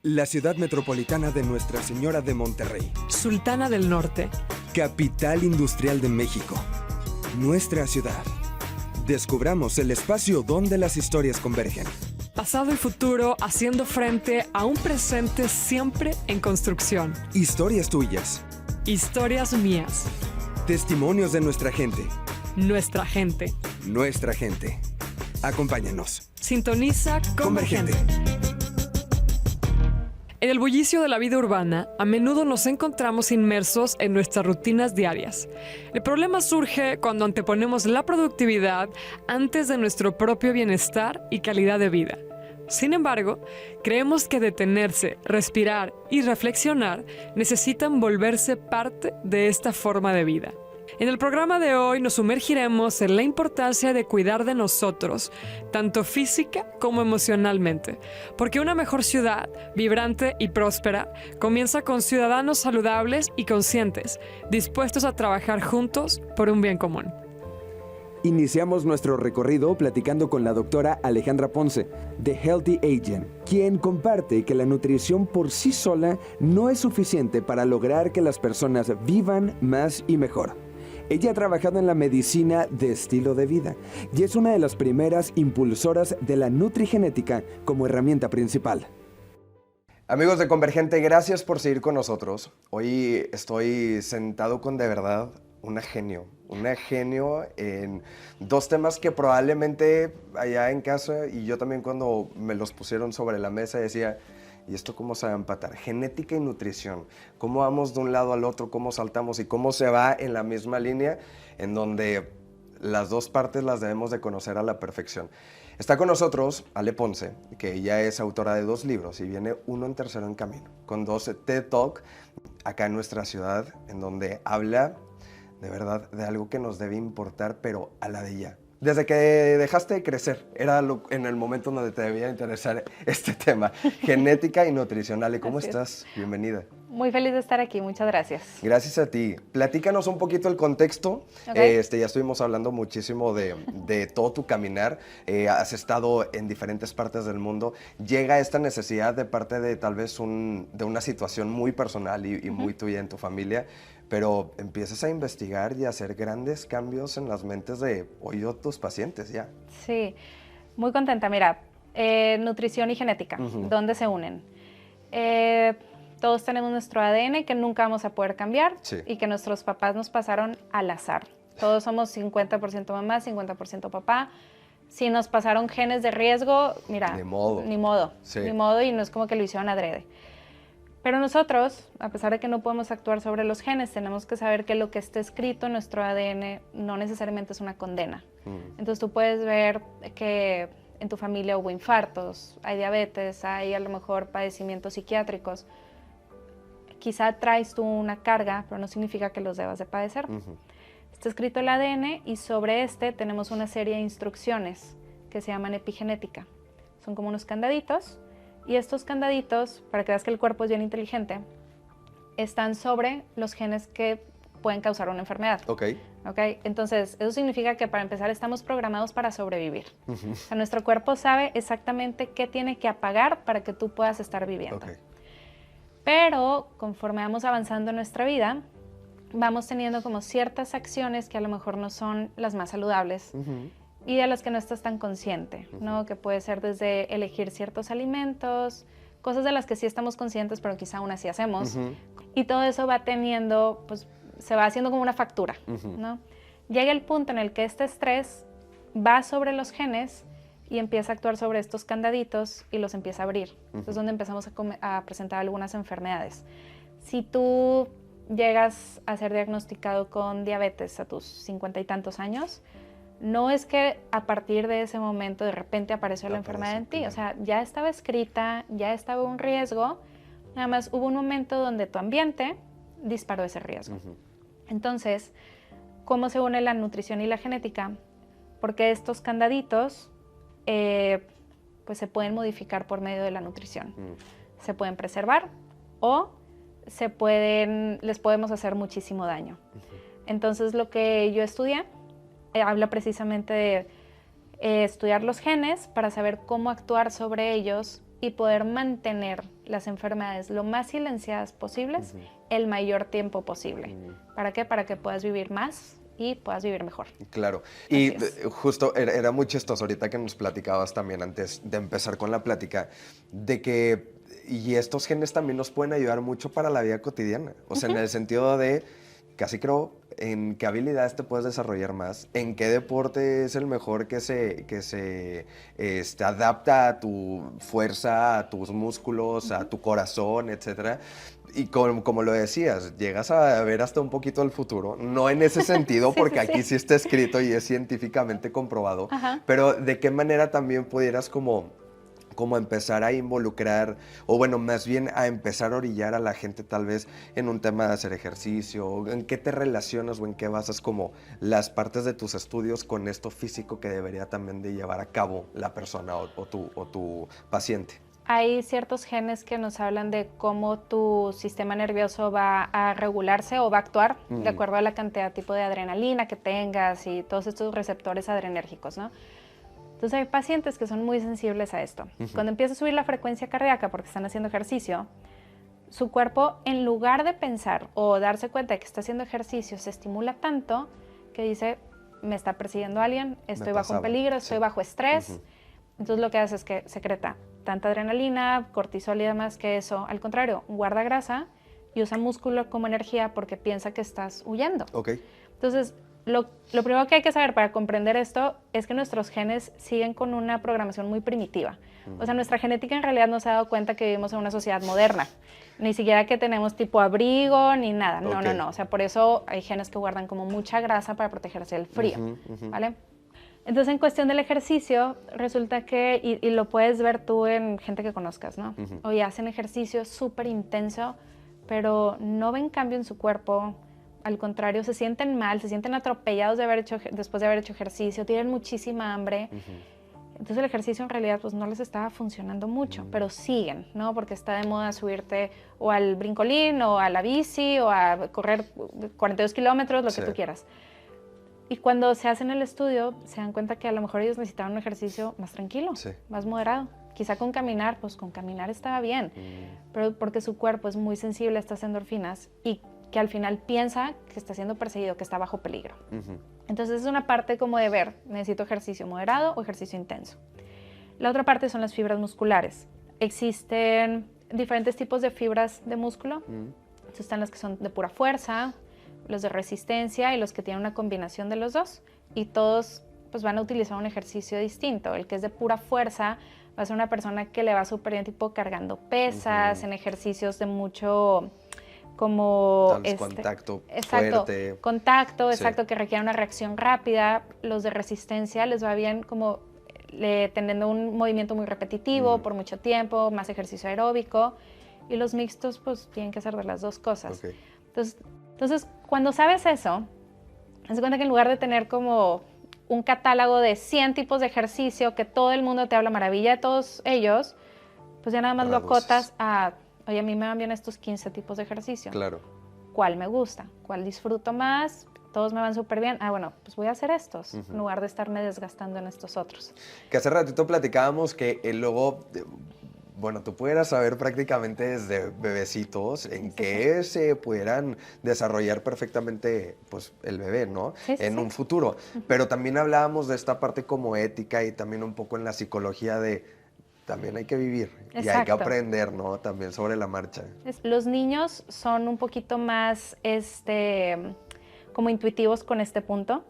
La ciudad metropolitana de Nuestra Señora de Monterrey. Sultana del Norte. Capital industrial de México. Nuestra ciudad. Descubramos el espacio donde las historias convergen. Pasado y futuro haciendo frente a un presente siempre en construcción. Historias tuyas. Historias mías. Testimonios de nuestra gente. Nuestra gente. Nuestra gente. Acompáñanos. Sintoniza Convergente. En el bullicio de la vida urbana, a menudo nos encontramos inmersos en nuestras rutinas diarias. El problema surge cuando anteponemos la productividad antes de nuestro propio bienestar y calidad de vida. Sin embargo, creemos que detenerse, respirar y reflexionar necesitan volverse parte de esta forma de vida. En el programa de hoy nos sumergiremos en la importancia de cuidar de nosotros, tanto física como emocionalmente, porque una mejor ciudad, vibrante y próspera, comienza con ciudadanos saludables y conscientes, dispuestos a trabajar juntos por un bien común. Iniciamos nuestro recorrido platicando con la doctora Alejandra Ponce, de Healthy Aging, quien comparte que la nutrición por sí sola no es suficiente para lograr que las personas vivan más y mejor. Ella ha trabajado en la medicina de estilo de vida y es una de las primeras impulsoras de la nutrigenética como herramienta principal. Amigos de Convergente, gracias por seguir con nosotros. Hoy estoy sentado con de verdad una genio en dos temas que probablemente allá en casa y yo también cuando me los pusieron sobre la mesa decía, ¿y esto cómo se va a empatar? Genética y nutrición. ¿Cómo vamos de un lado al otro? ¿Cómo saltamos? ¿Y cómo se va en la misma línea en donde las dos partes las debemos de conocer a la perfección? Está con nosotros Ale Ponce, que ella es autora de 2 libros y viene uno en tercero en camino, con 2 TED Talk acá en nuestra ciudad, en donde habla de verdad de algo que nos debe importar, pero a la de ya. Desde que dejaste de crecer, era en el momento donde te debía interesar este tema, genética y nutrición. Ale, ¿cómo estás? Bienvenida. Muy feliz de estar aquí, muchas gracias. Gracias a ti. Platícanos un poquito el contexto. Okay. Ya estuvimos hablando muchísimo de todo tu caminar. Has estado en diferentes partes del mundo. Llega esta necesidad de parte de tal vez de una situación muy personal y muy tuya en tu familia, pero empiezas a investigar y a hacer grandes cambios en las mentes de hoy tus pacientes ya. Sí, muy contenta. Mira, nutrición y genética, ¿dónde se unen? Todos tenemos nuestro ADN que nunca vamos a poder cambiar y que nuestros papás nos pasaron al azar. Todos somos 50% mamá, 50% papá. Si nos pasaron genes de riesgo, mira, ni modo, y no es como que lo hicieron adrede. Pero nosotros, a pesar de que no podemos actuar sobre los genes, tenemos que saber que lo que está escrito en nuestro ADN no necesariamente es una condena. Entonces tú puedes ver que en tu familia hubo infartos, hay diabetes, hay a lo mejor padecimientos psiquiátricos. Quizá traes tú una carga, pero no significa que los debas de padecer. Está escrito el ADN y sobre este tenemos una serie de instrucciones que se llaman epigenética. Son como unos candaditos. Y estos candaditos, para que veas que el cuerpo es bien inteligente, están sobre los genes que pueden causar una enfermedad. Okay. Entonces, eso significa que para empezar estamos programados para sobrevivir. O sea, nuestro cuerpo sabe exactamente qué tiene que apagar para que tú puedas estar viviendo. Pero conforme vamos avanzando en nuestra vida, vamos teniendo como ciertas acciones que a lo mejor no son las más saludables. Y de las que no estás tan consciente, ¿no? Que puede ser desde elegir ciertos alimentos, cosas de las que sí estamos conscientes, pero quizá aún así hacemos. Y todo eso va teniendo, pues, se va haciendo como una factura, ¿no? Llega el punto en el que este estrés va sobre los genes y empieza a actuar sobre estos candaditos y los empieza a abrir. Es donde empezamos a presentar algunas enfermedades. Si tú llegas a ser diagnosticado con diabetes a tus 50 y tantos años, no es que a partir de ese momento de repente apareció la enfermedad en ti, o sea, ya estaba escrita, ya estaba un riesgo, nada más hubo un momento donde tu ambiente disparó ese riesgo. Entonces, ¿cómo se une la nutrición y la genética? Porque estos candaditos pues se pueden modificar por medio de la nutrición. Se pueden preservar o les podemos hacer muchísimo daño. Entonces, lo que yo estudié habla precisamente de estudiar los genes para saber cómo actuar sobre ellos y poder mantener las enfermedades lo más silenciadas posibles el mayor tiempo posible. ¿Para qué? Para que puedas vivir más y puedas vivir mejor. Claro. Y justo era muy chistoso ahorita que nos platicabas también antes de empezar con la plática, de que y estos genes también nos pueden ayudar mucho para la vida cotidiana. O sea, en el sentido de, casi creo, en qué habilidades te puedes desarrollar más, en qué deporte es el mejor que se adapta a tu fuerza, a tus músculos, a tu corazón, etcétera. Y como lo decías, llegas a ver hasta un poquito el futuro, no en ese sentido, porque aquí sí está escrito y es científicamente comprobado, pero de qué manera también pudieras como empezar a involucrar, o bueno, más bien a empezar a orillar a la gente tal vez en un tema de hacer ejercicio, en qué te relacionas o en qué basas como las partes de tus estudios con esto físico que debería también de llevar a cabo la persona o tu paciente. Hay ciertos genes que nos hablan de cómo tu sistema nervioso va a regularse o va a actuar de acuerdo a la cantidad tipo de adrenalina que tengas y todos estos receptores adrenérgicos, ¿no? Entonces hay pacientes que son muy sensibles a esto. Cuando empieza a subir la frecuencia cardíaca porque están haciendo ejercicio, su cuerpo, en lugar de pensar o darse cuenta de que está haciendo ejercicio, se estimula tanto que dice, me está persiguiendo alguien, estoy bajo un peligro, estoy bajo estrés. Entonces lo que hace es que secreta tanta adrenalina, cortisol y demás, que eso, al contrario, guarda grasa y usa músculo como energía porque piensa que estás huyendo. Entonces, lo primero que hay que saber para comprender esto es que nuestros genes siguen con una programación muy primitiva. O sea, nuestra genética en realidad no se ha dado cuenta que vivimos en una sociedad moderna. Ni siquiera que tenemos tipo abrigo ni nada. No. O sea, por eso hay genes que guardan como mucha grasa para protegerse del frío, ¿vale? Entonces, en cuestión del ejercicio, resulta que, y lo puedes ver tú en gente que conozcas, ¿no? Oye, hacen ejercicio súper intenso, pero no ven cambio en su cuerpo. Al contrario, se sienten mal, se sienten atropellados después de haber hecho ejercicio, tienen muchísima hambre. Entonces, el ejercicio en realidad pues, no les estaba funcionando mucho, pero siguen, ¿no? Porque está de moda subirte o al brincolín, o a la bici, o a correr 42 kilómetros, lo que tú quieras. Y cuando se hacen el estudio, se dan cuenta que a lo mejor ellos necesitaban un ejercicio más tranquilo, más moderado. Quizá con caminar, pues con caminar estaba bien, pero porque su cuerpo es muy sensible a estas endorfinas y que al final piensa que está siendo perseguido, que está bajo peligro. Entonces es una parte como de ver, necesito ejercicio moderado o ejercicio intenso. La otra parte son las fibras musculares. Existen diferentes tipos de fibras de músculo. Entonces están las que son de pura fuerza, los de resistencia y los que tienen una combinación de los dos, y todos pues van a utilizar un ejercicio distinto. El que es de pura fuerza va a ser una persona que le va súper bien tipo cargando pesas, en ejercicios de mucho como contacto fuerte. Contacto, exacto, que requiere una reacción rápida. Los de resistencia les va bien como teniendo un movimiento muy repetitivo por mucho tiempo, más ejercicio aeróbico, y los mixtos pues tienen que ser de las dos cosas. Entonces, cuando sabes eso, haz de cuenta que en lugar de tener como un catálogo de 100 tipos de ejercicio que todo el mundo te habla maravilla de todos ellos, pues ya nada más lo acotas a, oye, a mí me van bien estos 15 tipos de ejercicio. Claro. ¿Cuál me gusta? ¿Cuál disfruto más? Todos me van súper bien. Ah, bueno, pues voy a hacer estos, en lugar de estarme desgastando en estos otros. Que hace ratito platicábamos que luego... Bueno, tú pudieras saber prácticamente desde bebecitos en qué se pudieran desarrollar perfectamente pues, el bebé, ¿no? En un futuro. Pero también hablábamos de esta parte como ética y también un poco en la psicología de también hay que vivir y hay que aprender, ¿no? También sobre la marcha. Los niños son un poquito más como intuitivos con este punto,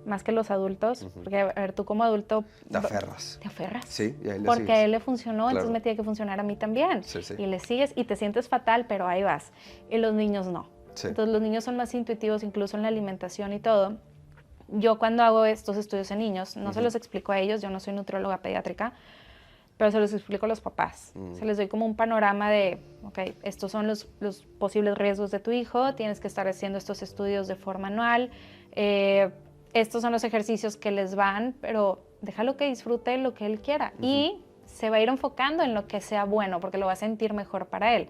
más que los adultos, porque a ver, tú como adulto... Te aferras. Te aferras. Sí, y ahí le porque sigues. a él le funcionó, entonces me tiene que funcionar a mí también. Y le sigues y te sientes fatal, pero ahí vas. Y los niños no. Entonces los niños son más intuitivos, incluso en la alimentación y todo. Yo cuando hago estos estudios en niños, no se los explico a ellos, yo no soy nutrióloga pediátrica, pero se los explico a los papás. Se les doy como un panorama de, ok, estos son los posibles riesgos de tu hijo, tienes que estar haciendo estos estudios de forma anual, estos son los ejercicios que les van, pero déjalo que disfrute lo que él quiera y se va a ir enfocando en lo que sea bueno, porque lo va a sentir mejor para él.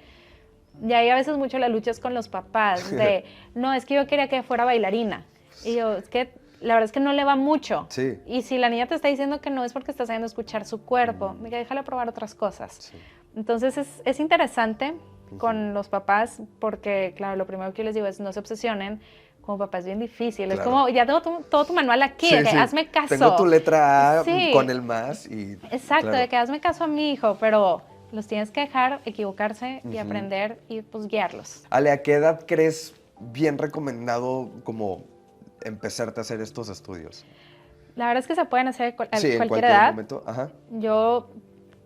Y ahí a veces mucho la lucha es con los papás de, no, es que yo quería que fuera bailarina. Y yo, es que la verdad es que no le va mucho. Sí. Y si la niña te está diciendo que no, es porque está sabiendo escuchar su cuerpo. Déjale probar otras cosas. Sí. Entonces es interesante con los papás porque, claro, lo primero que yo les digo es no se obsesionen. Como papá es bien difícil. Claro. Es como, ya tengo todo tu manual aquí, Sí, de que sí. hazme caso. Tengo tu letra A Sí. con el más y... Exacto, claro. de que hazme caso a mi hijo, pero los tienes que dejar equivocarse y aprender y pues guiarlos. Ale, ¿a qué edad crees bien recomendado como empezarte a hacer estos estudios? La verdad es que se pueden hacer a Sí, en cualquier cualquier edad. momento. Ajá.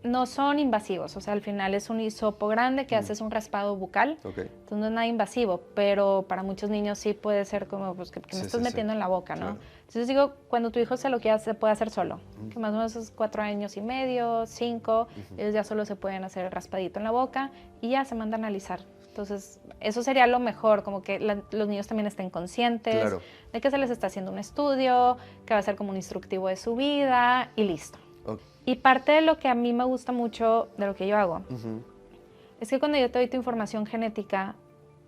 No son invasivos, o sea, al final es un hisopo grande que haces un raspado bucal, Ok. entonces no es nada invasivo, pero para muchos niños sí puede ser como, pues, que me Sí, estás sí, metiendo sí. en la boca, ¿no? Claro. Entonces digo, cuando tu hijo se lo quiera, se puede hacer solo, que más o menos es 4 años y medio, 5, ellos ya solo se pueden hacer el raspadito en la boca y ya se mandan a analizar. Entonces, eso sería lo mejor, como que los niños también estén conscientes Claro. de que se les está haciendo un estudio, que va a ser como un instructivo de su vida y listo. Ok. Y parte de lo que a mí me gusta mucho de lo que yo hago Ujú. es que cuando yo te doy tu información genética,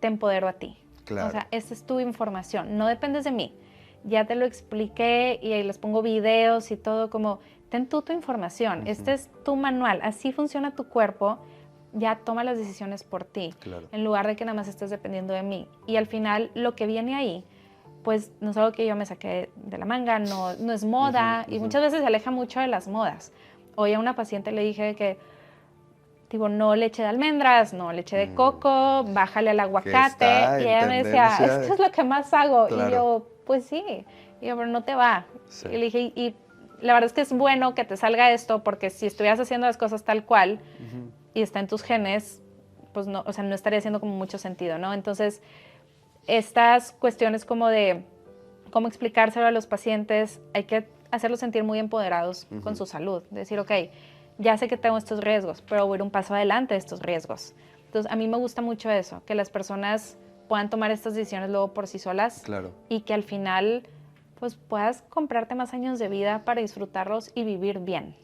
te empodero a ti. Claro. O sea, esta es tu información, no dependes de mí. Ya te lo expliqué y ahí les pongo videos y todo como, ten tú tu información, este es tu manual, así funciona tu cuerpo, ya toma las decisiones por ti, Claro. en lugar de que nada más estés dependiendo de mí. Y al final lo que viene ahí, pues no es algo que yo me saqué de la manga, no es moda, y muchas veces se aleja mucho de las modas. Hoy a una paciente le dije que, tipo, no leche de almendras, no leche de coco, bájale al aguacate, está y en ella me decía, tendencia. es que es lo que más hago, Claro. y yo, pues sí, y yo, pero no te va. Sí. Y le dije, y la verdad es que es bueno que te salga esto, porque si estuvieras haciendo las cosas tal cual, y está en tus genes, pues no, o sea, no estaría haciendo como mucho sentido, ¿no? Entonces, estas cuestiones como de cómo explicárselo a los pacientes, hay que hacerlos sentir muy empoderados con su salud. Decir, ok, ya sé que tengo estos riesgos, pero voy a ir un paso adelante de estos riesgos. Entonces, a mí me gusta mucho eso, que las personas puedan tomar estas decisiones luego por sí solas Claro. y que al final pues puedas comprarte más años de vida para disfrutarlos y vivir bien.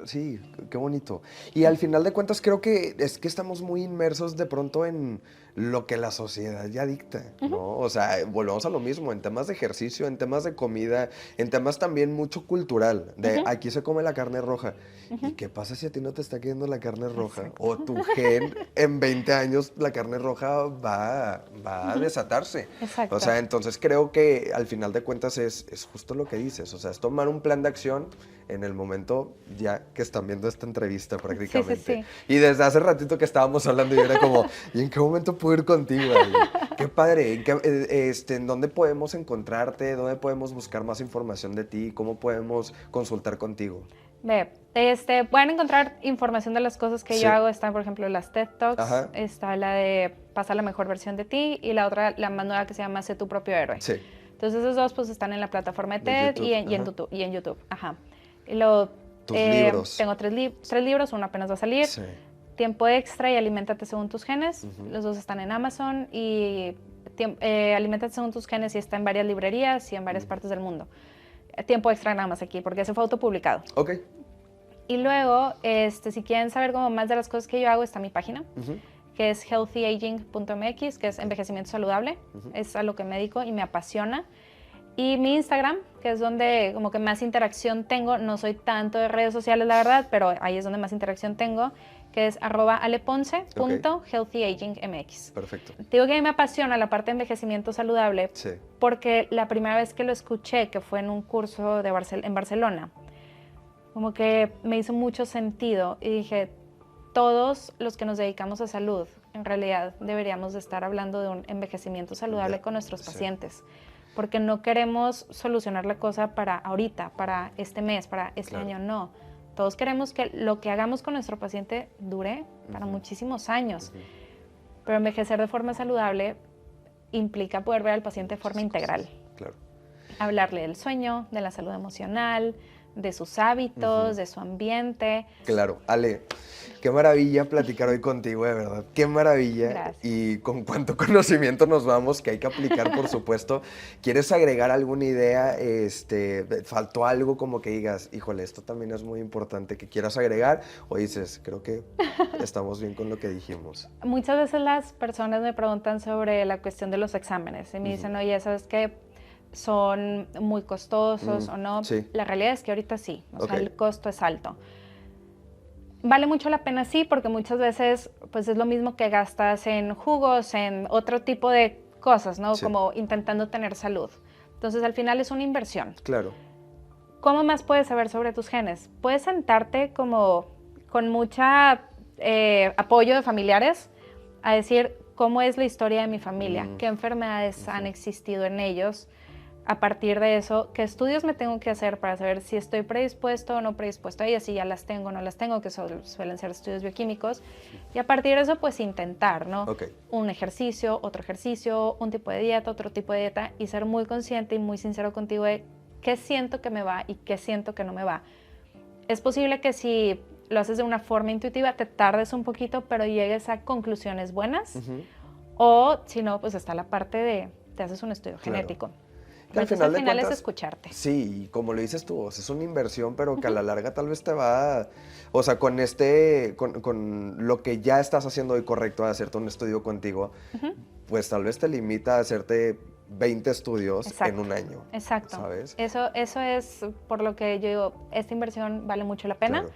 Sí, qué bonito. Y al final de cuentas creo que es que estamos muy inmersos de pronto en lo que la sociedad ya dicta, ¿no? O sea, volvemos a lo mismo, en temas de ejercicio, en temas de comida, en temas también mucho cultural, de aquí se come la carne roja. ¿Y qué pasa si a ti no te está quedando la carne roja? Exacto. O tu gen, en 20 años la carne roja va a desatarse. Exacto. O sea, entonces creo que al final de cuentas es justo lo que dices, o sea, es tomar un plan de acción en el momento ya que están viendo esta entrevista prácticamente. Sí. Y desde hace ratito que estábamos hablando yo era como, ¿y en qué momento puedo ir contigo, Ale? Qué padre, ¿en dónde podemos encontrarte? ¿Dónde podemos buscar más información de ti? ¿Cómo podemos consultar contigo? Pueden encontrar información de las cosas que Sí. yo hago. Están, por ejemplo, las TED Talks, Ajá. está la de Pasa la mejor versión de ti y la otra, la más nueva que se llama Sé tu propio héroe. Sí. Entonces esos dos pues están en la plataforma de De TED YouTube, y en YouTube. Ajá. Y luego, Tus libros. Tengo tres libros, uno apenas va a salir. Sí. Tiempo Extra y Aliméntate según tus genes. Los dos están en Amazon y Aliméntate según tus genes y está en varias librerías y en varias partes del mundo. Tiempo Extra nada más aquí porque ese fue autopublicado. Ok. Y luego, si quieren saber como más de las cosas que yo hago, está mi página, que es healthyaging.mx, que es envejecimiento saludable. Es a lo que me dedico y me apasiona. Y mi Instagram, que es donde como que más interacción tengo, no soy tanto de redes sociales, la verdad, pero ahí es donde más interacción tengo, que es @aleponce.healthyagingmx. Perfecto. Te digo que a mí me apasiona la parte de envejecimiento saludable, Sí. porque la primera vez que lo escuché, que fue en un curso en Barcelona, como que me hizo mucho sentido y dije, todos los que nos dedicamos a salud, en realidad deberíamos de estar hablando de un envejecimiento saludable con nuestros pacientes, porque no queremos solucionar la cosa para ahorita, para este mes, para este año, no. Todos queremos que lo que hagamos con nuestro paciente dure para muchísimos años, pero envejecer de forma saludable implica poder ver al paciente de forma integral. Claro. Hablarle del sueño, de la salud emocional, de sus hábitos, de su ambiente. Claro, Ale, qué maravilla platicar hoy contigo, de verdad, qué maravilla. Gracias. Y con cuánto conocimiento nos vamos, que hay que aplicar, por supuesto. ¿Quieres agregar alguna idea? ¿Faltó algo como que digas, híjole, esto también es muy importante, que quieras agregar? O dices, creo que estamos bien con lo que dijimos. Muchas veces las personas me preguntan sobre la cuestión de los exámenes y me dicen, oye, ¿sabes qué? son muy costosos o no. Sí. La realidad es que ahorita sí, o sea, Ok. el costo es alto. Vale mucho la pena, sí, porque muchas veces pues es lo mismo que gastas en jugos, en otro tipo de cosas, ¿no? Sí. Como intentando tener salud. Entonces, al final es una inversión. Claro. ¿Cómo más puedes saber sobre tus genes? Puedes sentarte como con mucha apoyo de familiares a decir cómo es la historia de mi familia, qué enfermedades han existido en ellos. A partir de eso, qué estudios me tengo que hacer para saber si estoy predispuesto o no predispuesto a ellas, si ya las tengo o no las tengo, que suelen ser estudios bioquímicos. Y a partir de eso, pues intentar, ¿no? Ok. Un ejercicio, otro ejercicio, un tipo de dieta, otro tipo de dieta, y ser muy consciente y muy sincero contigo de qué siento que me va y qué siento que no me va. Es posible que si lo haces de una forma intuitiva, te tardes un poquito, pero llegues a conclusiones buenas. O si no, pues está la parte de, te haces un estudio genético. Que Entonces, al de final es cuentas, escucharte. Sí, y como lo dices tú, o sea, es una inversión, pero que a la larga tal vez te va, o sea, con lo que ya estás haciendo hoy correcto, a hacerte un estudio contigo, pues tal vez te limita a hacerte 20 estudios en un año. Exacto. ¿Sabes? Eso es por lo que yo digo, esta inversión vale mucho la pena. Claro.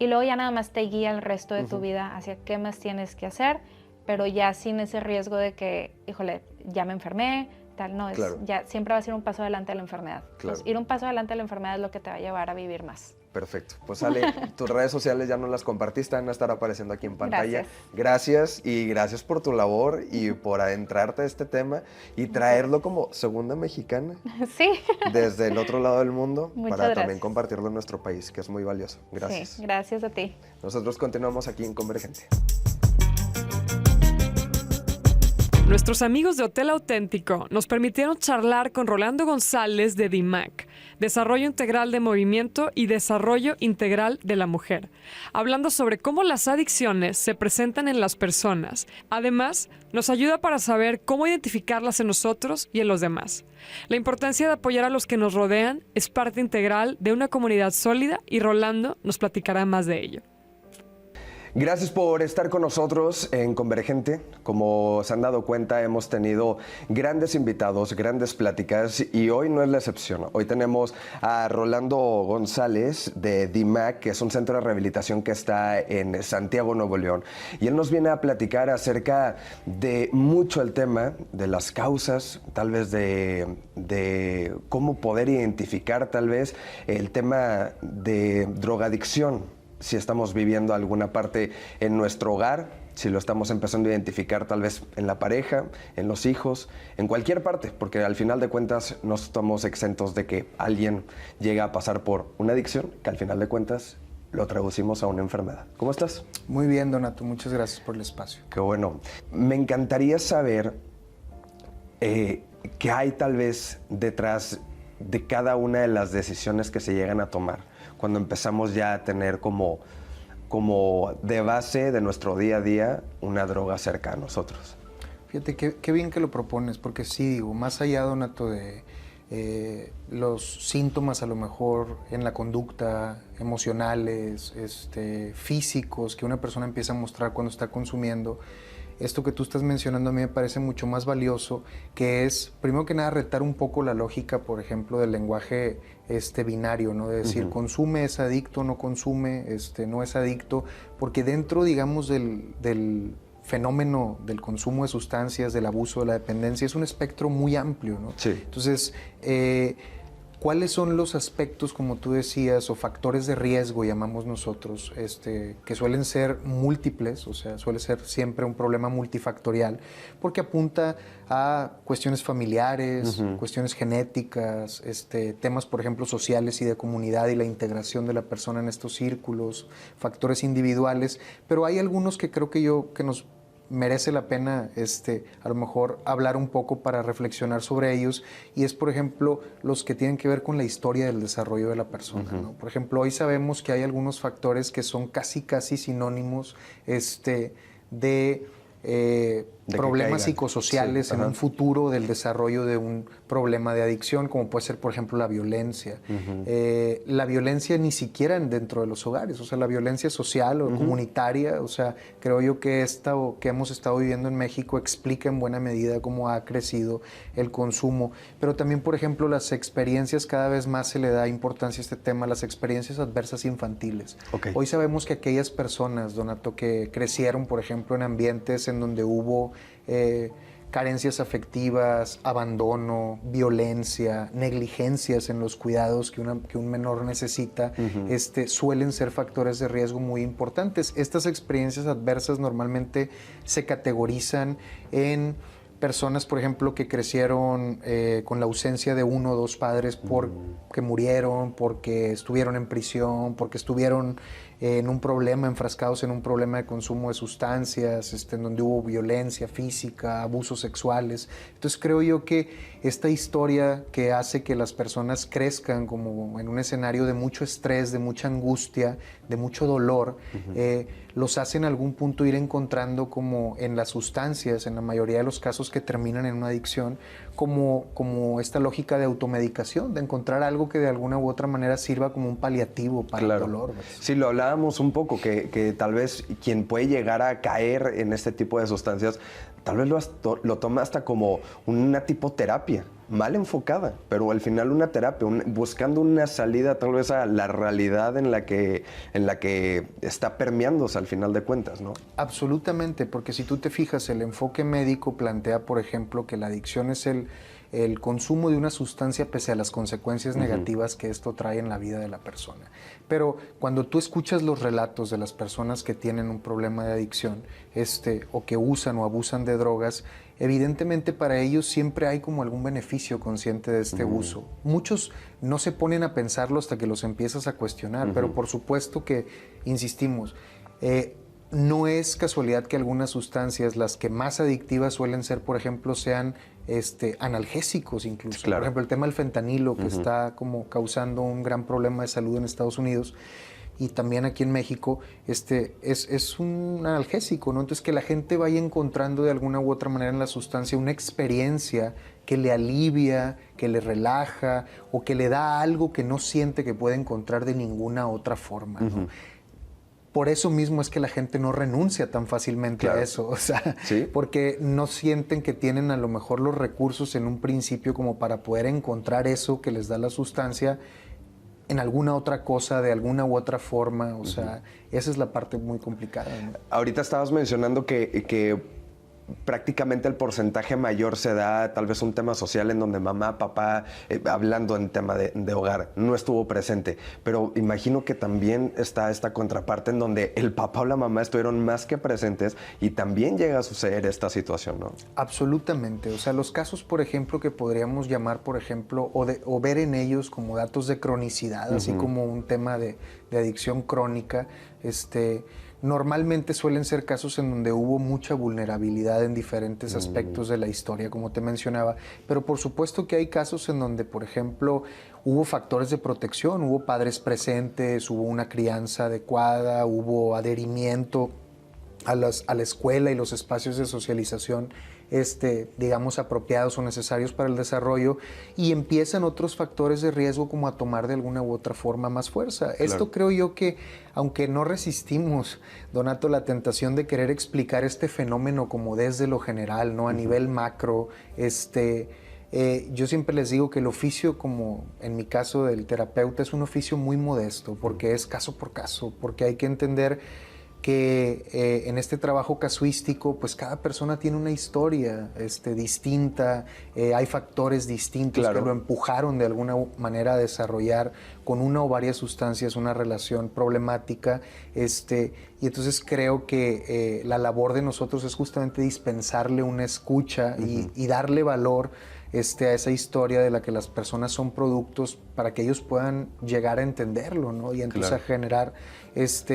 Y luego ya nada más te guía el resto de tu vida hacia qué más tienes que hacer, pero ya sin ese riesgo de que, híjole, ya me enfermé, tal, no, Claro. ya siempre vas a ir un paso adelante de la enfermedad. Claro. Entonces, ir un paso adelante de la enfermedad es lo que te va a llevar a vivir más. Perfecto. Pues Ale, tus redes sociales ya no las compartiste, van a estar apareciendo aquí en pantalla. Gracias. Gracias y gracias por tu labor y por adentrarte a este tema y traerlo como segunda mexicana Sí. desde el otro lado del mundo Muchas para también gracias. compartirlo en nuestro país, que es muy valioso. Gracias. Sí, gracias a ti. Nosotros continuamos aquí en Convergente. Nuestros amigos de Hotel Auténtico nos permitieron charlar con Rolando González de DIMAC, Desarrollo Integral de Movimiento y Desarrollo Integral de la Mujer, hablando sobre cómo las adicciones se presentan en las personas. Además, nos ayuda para saber cómo identificarlas en nosotros y en los demás. La importancia de apoyar a los que nos rodean es parte integral de una comunidad sólida y Rolando nos platicará más de ello. Gracias por estar con nosotros en Convergente. Como se han dado cuenta, hemos tenido grandes invitados, grandes pláticas y hoy no es la excepción. Hoy tenemos a Rolando González de DIMAC, que es un centro de rehabilitación que está en Santiago, Nuevo León. Y él nos viene a platicar acerca de mucho el tema de las causas, tal vez de cómo poder identificar tal vez el tema de drogadicción. Si estamos viviendo alguna parte en nuestro hogar, si lo estamos empezando a identificar tal vez en la pareja, en los hijos, en cualquier parte, porque al final de cuentas no estamos exentos de que alguien llegue a pasar por una adicción, que al final de cuentas lo traducimos a una enfermedad. ¿Cómo estás? Muy bien, Donato, muchas gracias por el espacio. Qué bueno. Me encantaría saber qué hay tal vez detrás de cada una de las decisiones que se llegan a tomar cuando empezamos ya a tener como de base de nuestro día a día una droga cerca a nosotros. Fíjate, qué bien que lo propones, porque sí, digo, más allá, Donato, de los síntomas a lo mejor en la conducta, emocionales, físicos, que una persona empieza a mostrar cuando está consumiendo, esto que tú estás mencionando a mí me parece mucho más valioso, que es, primero que nada, retar un poco la lógica, por ejemplo, del lenguaje binario, ¿no? De decir, consume, es adicto, no consume, no es adicto, porque dentro, digamos, del fenómeno del consumo de sustancias, del abuso, de la dependencia, es un espectro muy amplio, ¿no? Sí. Entonces, ¿cuáles son los aspectos, como tú decías, o factores de riesgo, llamamos nosotros, que suelen ser múltiples, o sea, suele ser siempre un problema multifactorial, porque apunta a cuestiones familiares, cuestiones genéticas, temas, por ejemplo, sociales y de comunidad y la integración de la persona en estos círculos, factores individuales, pero hay algunos que creo que nos merece la pena a lo mejor hablar un poco para reflexionar sobre ellos, y es, por ejemplo, los que tienen que ver con la historia del desarrollo de la persona, ¿no? Por ejemplo, hoy sabemos que hay algunos factores que son casi sinónimos de problemas psicosociales en un futuro del desarrollo de un problema de adicción, como puede ser, por ejemplo, la violencia. La violencia ni siquiera dentro de los hogares, o sea, la violencia social o comunitaria, o sea, creo yo que esta que hemos estado viviendo en México explica en buena medida cómo ha crecido el consumo, pero también, por ejemplo, las experiencias, cada vez más se le da importancia a este tema, las experiencias adversas infantiles. Hoy sabemos que aquellas personas, Donato, que crecieron, por ejemplo, en ambientes en donde hubo carencias afectivas, abandono, violencia, negligencias en los cuidados que un menor necesita, suelen ser factores de riesgo muy importantes. Estas experiencias adversas normalmente se categorizan en personas, por ejemplo, que crecieron con la ausencia de uno o dos padres porque murieron, porque estuvieron en prisión, porque estuvieron en un problema, enfrascados en un problema de consumo de sustancias, en donde hubo violencia física, abusos sexuales. Entonces creo yo que esta historia que hace que las personas crezcan como en un escenario de mucho estrés, de mucha angustia, de mucho dolor, los hace en algún punto ir encontrando como en las sustancias, en la mayoría de los casos que terminan en una adicción, como esta lógica de automedicación, de encontrar algo que de alguna u otra manera sirva como un paliativo para el dolor. Sí, lo hablábamos un poco, que tal vez quien puede llegar a caer en este tipo de sustancias, tal vez lo toma hasta como una tipo terapia, mal enfocada, pero al final una terapia, buscando una salida tal vez a la realidad en la que está permeándose al final de cuentas, ¿no? Absolutamente, porque si tú te fijas, el enfoque médico plantea, por ejemplo, que la adicción es el consumo de una sustancia pese a las consecuencias negativas que esto trae en la vida de la persona. Pero cuando tú escuchas los relatos de las personas que tienen un problema de adicción, o que usan o abusan de drogas, evidentemente para ellos siempre hay como algún beneficio consciente de este uso. Muchos no se ponen a pensarlo hasta que los empiezas a cuestionar, pero por supuesto que, insistimos, no es casualidad que algunas sustancias, las que más adictivas suelen ser, por ejemplo, sean analgésicos incluso. Claro. Por ejemplo, el tema del fentanilo, que está como causando un gran problema de salud en Estados Unidos y también aquí en México, es un analgésico, ¿no? Entonces, que la gente vaya encontrando de alguna u otra manera en la sustancia una experiencia que le alivia, que le relaja o que le da algo que no siente que puede encontrar de ninguna otra forma, ¿no? Por eso mismo es que la gente no renuncia tan fácilmente a eso, o sea, porque no sienten que tienen a lo mejor los recursos en un principio como para poder encontrar eso que les da la sustancia en alguna otra cosa, de alguna u otra forma, o sea, esa es la parte muy complicada, ¿no? Ahorita estabas mencionando que prácticamente el porcentaje mayor se da tal vez un tema social en donde mamá, papá, hablando en tema de hogar, no estuvo presente. Pero imagino que también está esta contraparte en donde el papá o la mamá estuvieron más que presentes y también llega a suceder esta situación, ¿no? Absolutamente. O sea, los casos, por ejemplo, que podríamos llamar, por ejemplo, o ver en ellos como datos de cronicidad, así como un tema de adicción crónica, normalmente suelen ser casos en donde hubo mucha vulnerabilidad en diferentes aspectos de la historia, como te mencionaba. Pero por supuesto que hay casos en donde, por ejemplo, hubo factores de protección, hubo padres presentes, hubo una crianza adecuada, hubo adherimiento a la escuela y los espacios de socialización digamos, apropiados o necesarios para el desarrollo, y empiezan otros factores de riesgo como a tomar de alguna u otra forma más fuerza. Claro. Esto creo yo que, aunque no resistimos, Donato, la tentación de querer explicar este fenómeno como desde lo general, ¿no? A nivel macro, yo siempre les digo que el oficio, como en mi caso del terapeuta, es un oficio muy modesto, porque es caso por caso, porque hay que entender que en este trabajo casuístico, pues cada persona tiene una historia distinta, hay factores distintos que lo empujaron de alguna manera a desarrollar con una o varias sustancias una relación problemática, y entonces creo que la labor de nosotros es justamente dispensarle una escucha y darle valor a esa historia de la que las personas son productos para que ellos puedan llegar a entenderlo, ¿no? Y entonces Claro. a generar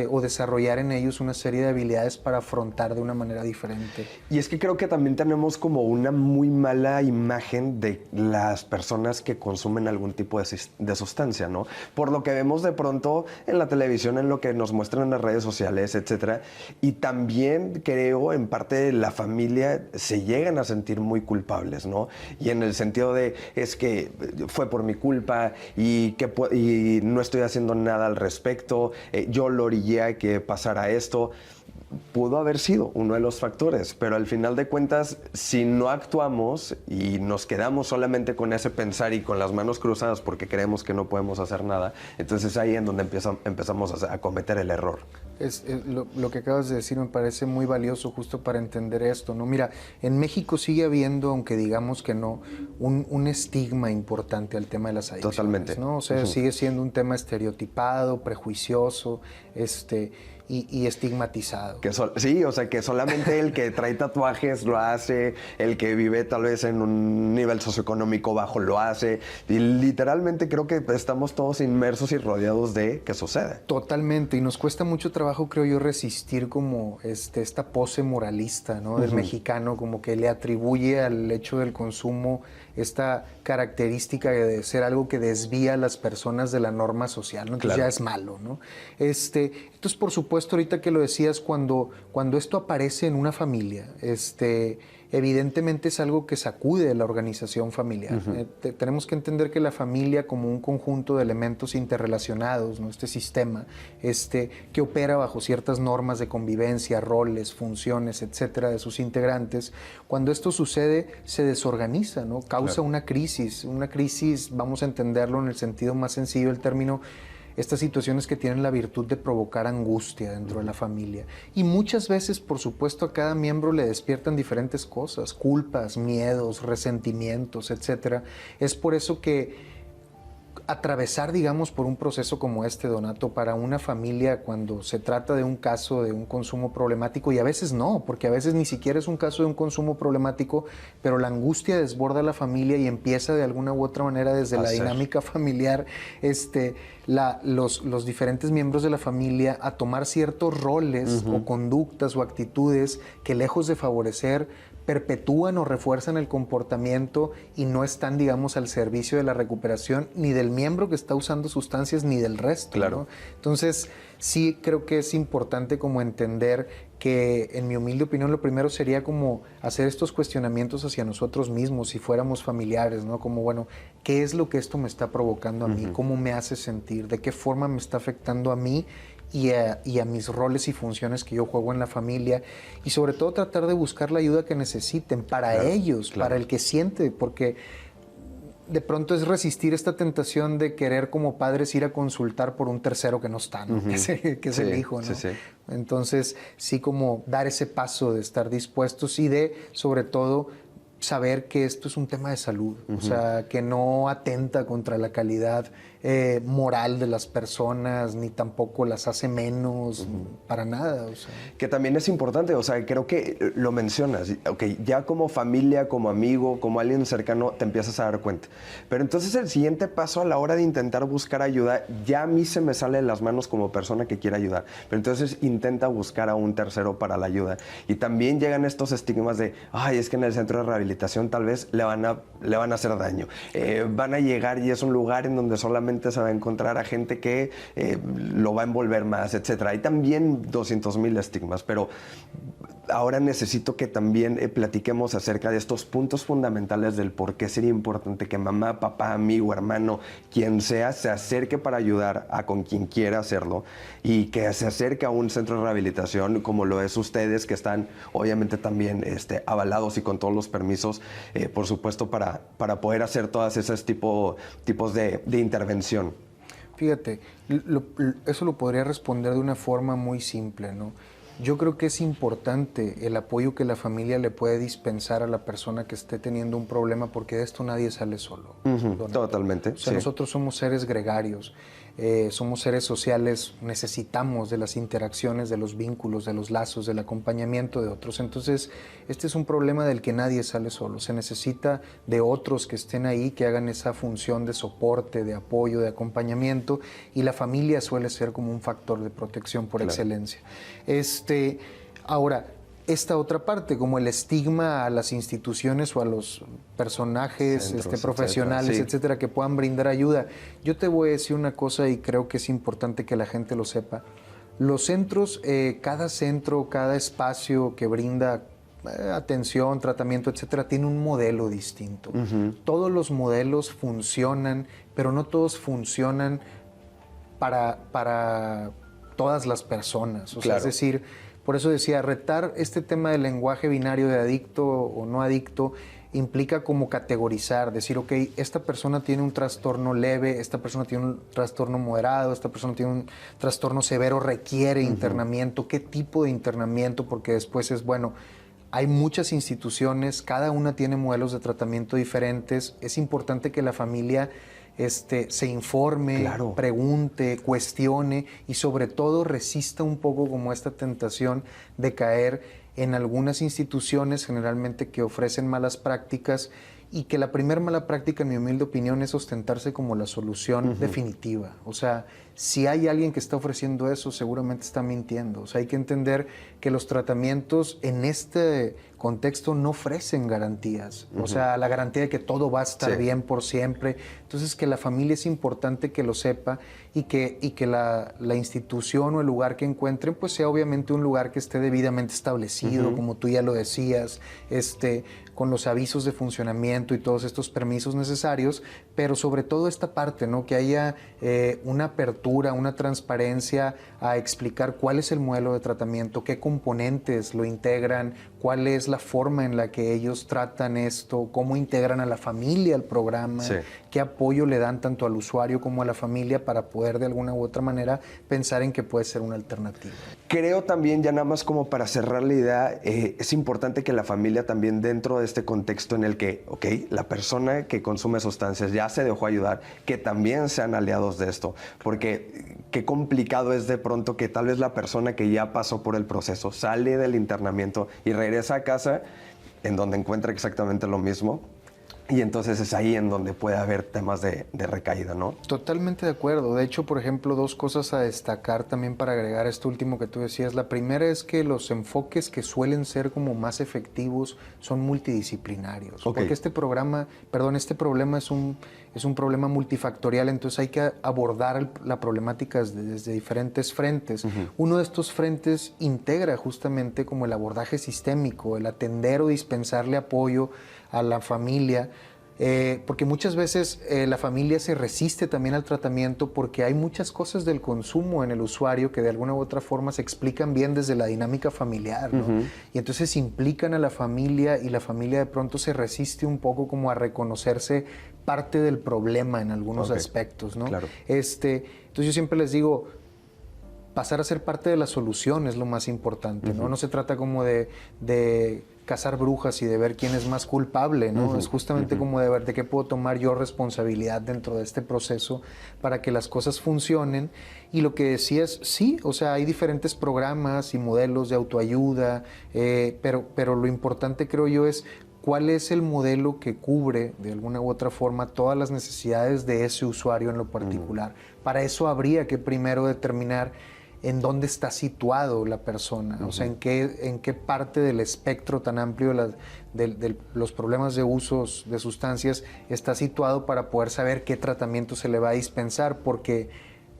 o desarrollar en ellos una serie de habilidades para afrontar de una manera diferente. Y es que creo que también tenemos como una muy mala imagen de las personas que consumen algún tipo de sustancia, ¿no? Por lo que vemos de pronto en la televisión, en lo que nos muestran en las redes sociales, etcétera. Y también creo, en parte de la familia, se llegan a sentir muy culpables, ¿no? Y en el sentido de, es que fue por mi culpa y no estoy haciendo nada al respecto, yo lo orillé a que pasara esto. Pudo haber sido uno de los factores, pero al final de cuentas, si no actuamos y nos quedamos solamente con ese pensar y con las manos cruzadas porque creemos que no podemos hacer nada, entonces ahí en donde empezamos a cometer el error. Lo que acabas de decir me parece muy valioso justo para entender esto, ¿no? Mira, en México sigue habiendo, aunque digamos que no, un estigma importante al tema de las adicciones. Totalmente. ¿No? O sea, sigue siendo un tema estereotipado, prejuicioso, y estigmatizado. Sí, o sea, que solamente el que trae tatuajes lo hace, el que vive tal vez en un nivel socioeconómico bajo lo hace, y literalmente creo que estamos todos inmersos y rodeados de que sucede. Totalmente, y nos cuesta mucho trabajo, creo yo, resistir como esta pose moralista, ¿no? Del mexicano, como que le atribuye al hecho del consumo esta característica de ser algo que desvía a las personas de la norma social, ¿no? Entonces Claro. ya es malo, ¿no? Entonces, por supuesto, ahorita que lo decías, cuando esto aparece en una familia, evidentemente es algo que sacude la organización familiar. Tenemos que entender que la familia, como un conjunto de elementos interrelacionados, ¿no? Este sistema que opera bajo ciertas normas de convivencia, roles, funciones, etcétera, de sus integrantes, cuando esto sucede se desorganiza, ¿no? Causa una crisis, vamos a entenderlo en el sentido más sencillo del término, estas situaciones que tienen la virtud de provocar angustia dentro de la familia. Y muchas veces, por supuesto, a cada miembro le despiertan diferentes cosas, culpas, miedos, resentimientos, etc. Es por eso que atravesar, digamos, por un proceso como este, Donato, para una familia cuando se trata de un caso de un consumo problemático, y a veces no, porque a veces ni siquiera es un caso de un consumo problemático, pero la angustia desborda a la familia y empieza de alguna u otra manera desde la dinámica familiar, los diferentes miembros de la familia a tomar ciertos roles o conductas o actitudes que, lejos de favorecer, perpetúan o refuerzan el comportamiento y no están, digamos, al servicio de la recuperación ni del miembro que está usando sustancias ni del resto. Claro. ¿no? Entonces, sí creo que es importante como entender que, en mi humilde opinión, lo primero sería como hacer estos cuestionamientos hacia nosotros mismos, si fuéramos familiares, ¿no? Como, bueno, ¿qué es lo que esto me está provocando a mí? ¿Cómo me hace sentir? ¿De qué forma me está afectando a mí y a mis roles y funciones que yo juego en la familia? Y sobre todo tratar de buscar la ayuda que necesiten para ellos, para el que siente, porque de pronto es resistir esta tentación de querer como padres ir a consultar por un tercero que no está, ¿no? Que es el hijo, ¿no? Sí, sí. Entonces, sí, como dar ese paso de estar dispuestos y de, sobre todo, saber que esto es un tema de salud, o sea, que no atenta contra la calidad moral de las personas, ni tampoco las hace menos, para nada. O sea. Que también es importante, o sea, creo que lo mencionas, ok, ya como familia, como amigo, como alguien cercano, te empiezas a dar cuenta. Pero entonces el siguiente paso a la hora de intentar buscar ayuda, ya a mí se me sale de las manos como persona que quiere ayudar. Pero entonces intenta buscar a un tercero para la ayuda. Y también llegan estos estigmas de, ay, es que en el centro de rehabilitación tal vez le van a hacer daño. Van a llegar y es un lugar en donde solamente se va a encontrar a gente que lo va a envolver más, etcétera. Hay también 200,000 estigmas, pero ahora necesito que también platiquemos acerca de estos puntos fundamentales del por qué sería importante que mamá, papá, amigo, hermano, quien sea, se acerque para ayudar a con quien quiera hacerlo y que se acerque a un centro de rehabilitación como lo es ustedes, que están obviamente también avalados y con todos los permisos, por supuesto, para poder hacer todas esas tipos de intervención. Fíjate, eso lo podría responder de una forma muy simple, ¿no? Yo creo que es importante el apoyo que la familia le puede dispensar a la persona que esté teniendo un problema, porque de esto nadie sale solo. Totalmente. O sea, sí. nosotros somos seres gregarios. somos seres sociales, necesitamos de las interacciones, de los vínculos, de los lazos, del acompañamiento de otros. Entonces, este es un problema del que nadie sale solo. Se necesita de otros que estén ahí, que hagan esa función de soporte, de apoyo, de acompañamiento, y la familia suele ser como un factor de protección por excelencia. Ahora, esta otra parte, como el estigma a las instituciones o a los personajes centros, profesionales, etcétera, que puedan brindar ayuda. Yo te voy a decir una cosa y creo que es importante que la gente lo sepa. Los centros, cada centro, cada espacio que brinda atención, tratamiento, etcétera, tiene un modelo distinto. Todos los modelos funcionan, pero no todos funcionan para todas las personas. O sea, es decir, por eso decía, retar este tema del lenguaje binario de adicto o no adicto implica como categorizar, decir, ok, esta persona tiene un trastorno leve, esta persona tiene un trastorno moderado, esta persona tiene un trastorno severo, requiere internamiento, ¿qué tipo de internamiento? Porque después es, bueno, hay muchas instituciones, cada una tiene modelos de tratamiento diferentes, es importante que la familia se informe, pregunte, cuestione y sobre todo resista un poco como esta tentación de caer en algunas instituciones generalmente que ofrecen malas prácticas y que la primera mala práctica, en mi humilde opinión, es ostentarse como la solución definitiva. O sea, si hay alguien que está ofreciendo eso, seguramente está mintiendo. O sea, hay que entender que los tratamientos en este contexto no ofrecen garantías. O sea, la garantía de que todo va a estar bien por siempre. Entonces, que la familia es importante que lo sepa y que la institución o el lugar que encuentren, pues sea obviamente un lugar que esté debidamente establecido, como tú ya lo decías, con los avisos de funcionamiento y todos estos permisos necesarios, pero sobre todo esta parte, ¿no? Que haya una apertura, una transparencia a explicar cuál es el modelo de tratamiento, qué componentes lo integran, cuál es la forma en la que ellos tratan esto, cómo integran a la familia al programa, qué apoyo le dan tanto al usuario como a la familia para poder de alguna u otra manera pensar en que puede ser una alternativa. Creo también, ya nada más como para cerrar la idea, es importante que la familia también dentro de este contexto en el que, ok, la persona que consume sustancias ya se dejó ayudar, que también sean aliados de esto, porque qué complicado es de pronto que tal vez la persona que ya pasó por el proceso sale del internamiento y regresa a casa en donde encuentra exactamente lo mismo. Y entonces es ahí en donde puede haber temas de recaída, ¿no? Totalmente de acuerdo. De hecho, por ejemplo, dos cosas a destacar también para agregar esto último que tú decías. La primera es que los enfoques que suelen ser como más efectivos son multidisciplinarios. Porque este problema es un problema multifactorial, entonces hay que abordar la problemática desde diferentes frentes. Uno de estos frentes integra justamente como el abordaje sistémico, el atender o dispensarle apoyo a la familia, porque muchas veces la familia se resiste también al tratamiento porque hay muchas cosas del consumo en el usuario que de alguna u otra forma se explican bien desde la dinámica familiar, ¿no? Y entonces implican a la familia y la familia de pronto se resiste un poco como a reconocerse parte del problema en algunos aspectos, ¿no? Entonces yo siempre les digo, pasar a ser parte de la solución es lo más importante, ¿no? No se trata como de cazar brujas y de ver quién es más culpable, ¿no? Es justamente como de ver de qué puedo tomar yo responsabilidad dentro de este proceso para que las cosas funcionen. Y lo que decías, sí, o sea, hay diferentes programas y modelos de autoayuda, pero lo importante creo yo es cuál es el modelo que cubre de alguna u otra forma todas las necesidades de ese usuario en lo particular. Para eso habría que primero determinar en dónde está situado la persona, o sea, en qué parte del espectro tan amplio de los problemas de usos de sustancias está situado para poder saber qué tratamiento se le va a dispensar, porque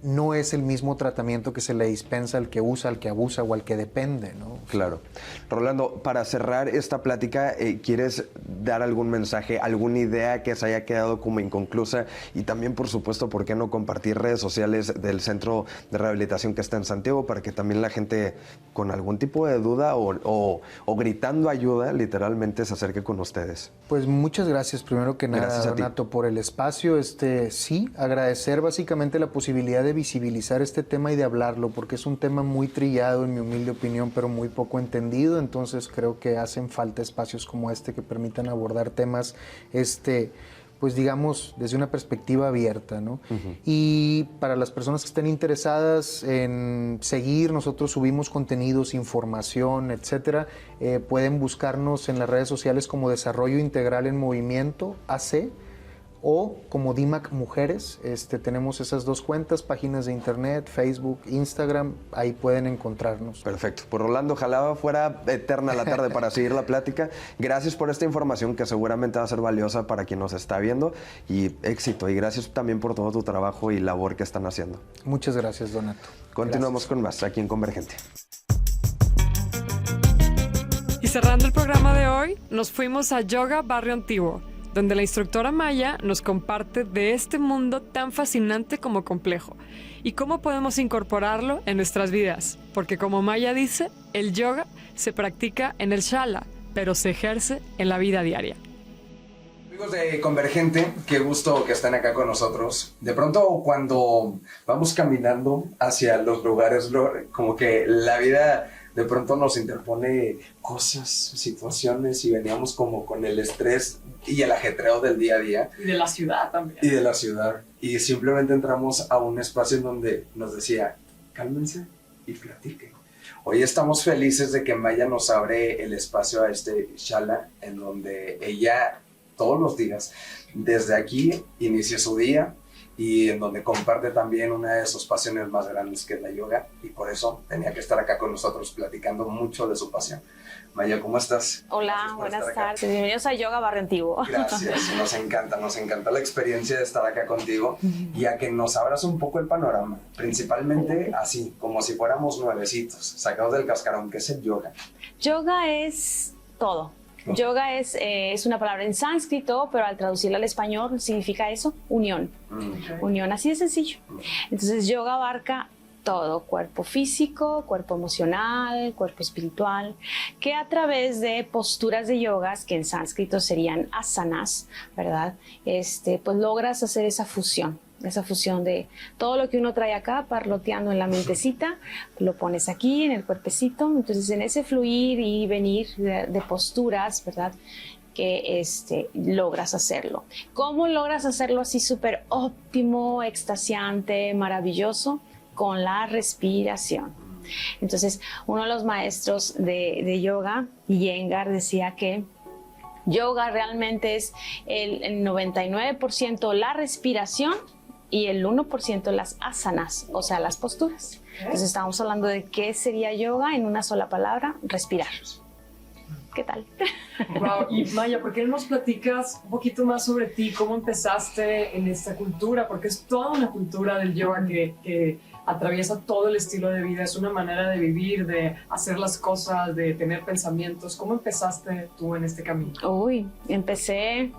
no es el mismo tratamiento que se le dispensa al que usa, al que abusa o al que depende, ¿no? Claro. Rolando, para cerrar esta plática, ¿quieres dar algún mensaje, alguna idea que se haya quedado como inconclusa? Y también, por supuesto, ¿por qué no compartir redes sociales del centro de rehabilitación que está en Santiago para que también la gente con algún tipo de duda o gritando ayuda, literalmente se acerque con ustedes? Pues muchas gracias, primero que nada, Donato, por el espacio. Sí, agradecer básicamente la posibilidad de visibilizar este tema y de hablarlo, porque es un tema muy trillado, en mi humilde opinión, pero muy poco entendido. Entonces creo que hacen falta espacios como este que permitan abordar temas pues digamos, desde una perspectiva abierta, ¿no? Y para las personas que estén interesadas en seguir, nosotros subimos contenidos, información, etcétera, pueden buscarnos en las redes sociales como Desarrollo Integral en Movimiento, AC, o como DIMAC Mujeres. Tenemos esas dos cuentas, páginas de internet, Facebook, Instagram, ahí pueden encontrarnos. Perfecto. Pues Rolando, ojalá fuera eterna la tarde para seguir la plática. Gracias por esta información que seguramente va a ser valiosa para quien nos está viendo, y éxito. Y gracias también por todo tu trabajo y labor que están haciendo. Muchas gracias, Donato. Continuamos con más aquí en Convergente. Y cerrando el programa de hoy, nos fuimos a Yoga Barrio Antiguo, donde la instructora Maya nos comparte de este mundo tan fascinante como complejo y cómo podemos incorporarlo en nuestras vidas, porque como Maya dice, el yoga se practica en el shala, pero se ejerce en la vida diaria. Amigos de Convergente, qué gusto que estén acá con nosotros. De pronto, cuando vamos caminando hacia los lugares, como que la vida de pronto nos interpone cosas, situaciones, y veníamos como con el estrés y el ajetreo del día a día. Y de la ciudad también. Y de la ciudad. Y simplemente entramos a un espacio en donde nos decía, cálmense y platiquen. Hoy estamos felices de que Maya nos abre el espacio a este shala, en donde ella todos los días, desde aquí, inicia su día, y en donde comparte también una de sus pasiones más grandes, que es la yoga, y por eso tenía que estar acá con nosotros platicando mucho de su pasión. Maya, ¿cómo estás? Hola, buenas tardes. Bienvenidos a Yoga Barrio Antiguo. Gracias, nos encanta la experiencia de estar acá contigo y a que nos abras un poco el panorama, principalmente así, como si fuéramos nuevecitos, sacados del cascarón. ¿Qué es el yoga? Yoga es todo. Yoga es una palabra en sánscrito, pero al traducirla al español significa eso, unión. Unión, así de sencillo. Entonces yoga abarca todo, cuerpo físico, cuerpo emocional, cuerpo espiritual, que a través de posturas de yogas, que en sánscrito serían asanas, ¿verdad? Pues logras hacer esa fusión de todo lo que uno trae acá, parloteando en la mentecita, lo pones aquí en el cuerpecito. Entonces en ese fluir y venir de posturas, ¿verdad?, que logras hacerlo. ¿Cómo logras hacerlo así súper óptimo, extasiante, maravilloso? Con la respiración. Entonces, uno de los maestros de yoga, Iyengar, decía que yoga realmente es el 99% la respiración y el 1% las asanas, o sea, las posturas. Entonces, estamos hablando de qué sería yoga en una sola palabra: respirar. ¿Qué tal? Wow. Y Maya, ¿por qué no nos platicas un poquito más sobre ti? ¿Cómo empezaste en esta cultura? Porque es toda una cultura del yoga que atraviesa todo el estilo de vida. Es una manera de vivir, de hacer las cosas, de tener pensamientos. ¿Cómo empezaste tú en este camino? Uy, empecé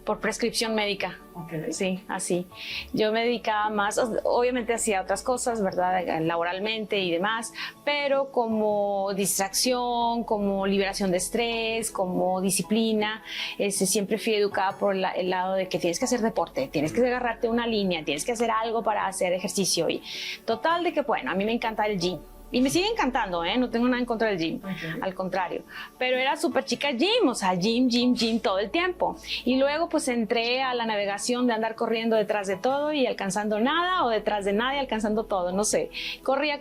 por prescripción médica. Okay. Sí, así. Yo me dedicaba más, obviamente hacía otras cosas, ¿verdad?, laboralmente y demás, pero como distracción, como liberación de estrés, como disciplina, siempre fui educada por el lado de que tienes que hacer deporte, tienes que agarrarte una línea, tienes que hacer algo para hacer ejercicio. Y total de que, bueno, a mí me encanta el gym. Y me sigue encantando, no tengo nada en contra del gym, al contrario. Pero era súper chica gym, o sea, gym todo el tiempo. Y luego pues entré a la navegación de andar corriendo detrás de todo y alcanzando nada, o detrás de nada y alcanzando todo, no sé. Corría.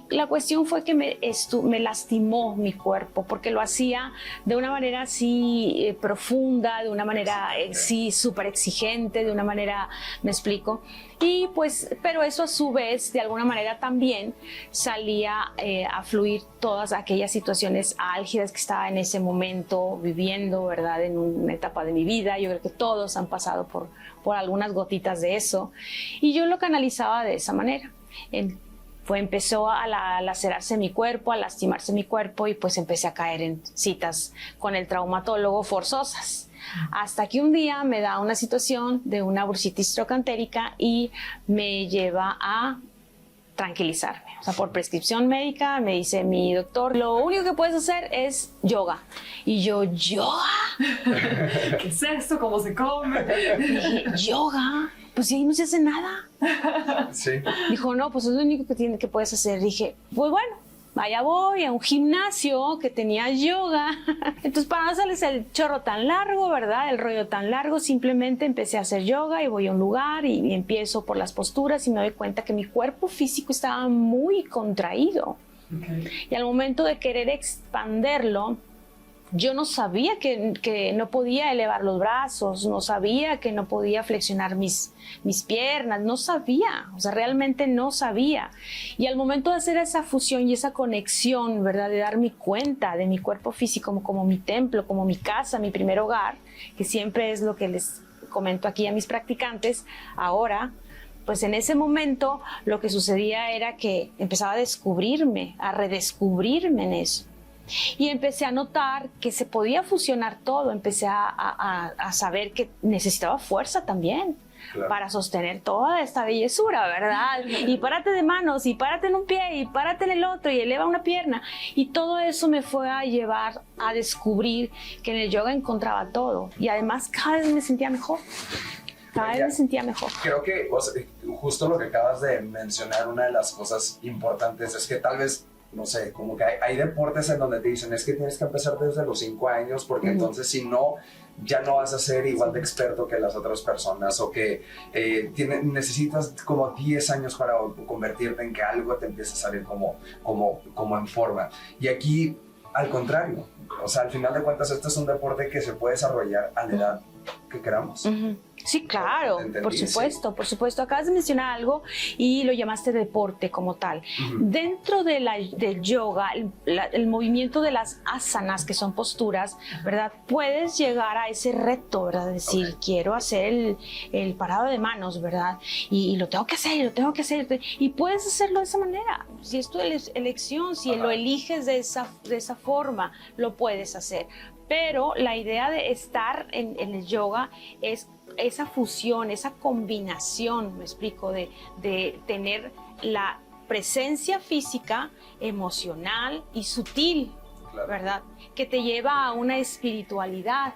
La cuestión fue que me lastimó mi cuerpo, porque lo hacía de una manera así profunda, de una manera sí súper exigente, de una manera, me explico. Y pues, pero eso a su vez, de alguna manera también salía a fluir todas aquellas situaciones álgidas que estaba en ese momento viviendo, ¿verdad?, en una etapa de mi vida. Yo creo que todos han pasado por algunas gotitas de eso. Y yo lo canalizaba de esa manera. Empezó a lacerarse mi cuerpo, a lastimarse mi cuerpo, y pues empecé a caer en citas con el traumatólogo forzosas. Hasta que un día me da una situación de una bursitis trocantérica y me lleva a tranquilizarme. O sea, por prescripción médica me dice mi doctor, lo único que puedes hacer es yoga. Y yo, ¿yoga? ¿Qué es esto? ¿Cómo se come? Dije, ¿yoga? Pues ahí no se hace nada. Sí. Dijo, no, pues es lo único que puedes hacer. Dije, pues bueno, allá voy a un gimnasio que tenía yoga. Entonces, para no hacerles el chorro tan largo, ¿verdad? El rollo tan largo, simplemente empecé a hacer yoga y voy a un lugar y empiezo por las posturas y me doy cuenta que mi cuerpo físico estaba muy contraído. Y al momento de querer expanderlo, yo no sabía que no podía elevar los brazos, no sabía que no podía flexionar mis piernas, no sabía, o sea, realmente no sabía. Y al momento de hacer esa fusión y esa conexión, ¿verdad? De darme cuenta de mi cuerpo físico como mi templo, como mi casa, mi primer hogar, que siempre es lo que les comento aquí a mis practicantes, ahora, pues en ese momento lo que sucedía era que empezaba a descubrirme, a redescubrirme en eso. Y empecé a notar que se podía fusionar todo, empecé a saber que necesitaba fuerza también. Claro. Para sostener toda esta bellezura, ¿verdad? Y párate de manos, y párate en un pie, y párate en el otro, y eleva una pierna. Y todo eso me fue a llevar a descubrir que en el yoga encontraba todo. Y además cada vez me sentía mejor. Cada vez me sentía mejor. Creo que justo lo que acabas de mencionar, una de las cosas importantes es que tal vez, no sé, como que hay deportes en donde te dicen es que tienes que empezar desde los 5 años porque entonces si no, ya no vas a ser igual de experto que las otras personas o que necesitas como 10 años para convertirte en que algo te empiece a salir como en forma. Y aquí, al contrario, o sea, al final de cuentas, este es un deporte que se puede desarrollar a la edad que queramos. Sí, claro, por supuesto, sí. Por supuesto. Acabas de mencionar algo y lo llamaste deporte como tal. Dentro del yoga, el movimiento de las asanas, que son posturas, ¿verdad? Puedes llegar a ese reto, ¿verdad? Decir, quiero hacer el parado de manos, ¿verdad? Y lo tengo que hacer, lo tengo que hacer. Y puedes hacerlo de esa manera. Si es tu elección, si lo eliges de esa forma, lo puedes hacer. Pero la idea de estar en el yoga es esa fusión, esa combinación, me explico, de tener la presencia física, emocional y sutil, claro. ¿Verdad? Que te lleva a una espiritualidad,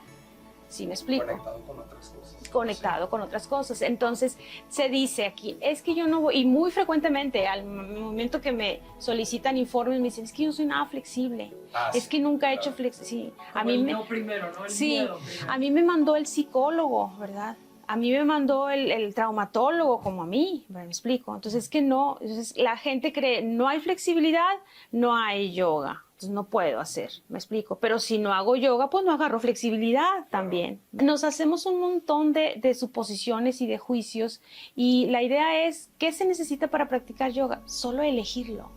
¿sí me explico? Conectado con otras cosas. Conectado sí. Con otras cosas. Entonces se dice aquí, es que yo no voy, y muy frecuentemente al momento que me solicitan informes me dicen, es que yo no soy nada flexible, es que nunca he hecho flexible. Sí. A mí me, primero, ¿no? Miedo primero. A mí me mandó el psicólogo, ¿verdad? A mí me mandó el traumatólogo como a mí, me explico. Entonces es que no, entonces la gente cree, no hay flexibilidad, no hay yoga. Entonces no puedo hacer, me explico. Pero si no hago yoga, pues no agarro flexibilidad también. Nos hacemos un montón de suposiciones y de juicios y la idea es, ¿qué se necesita para practicar yoga? Solo elegirlo.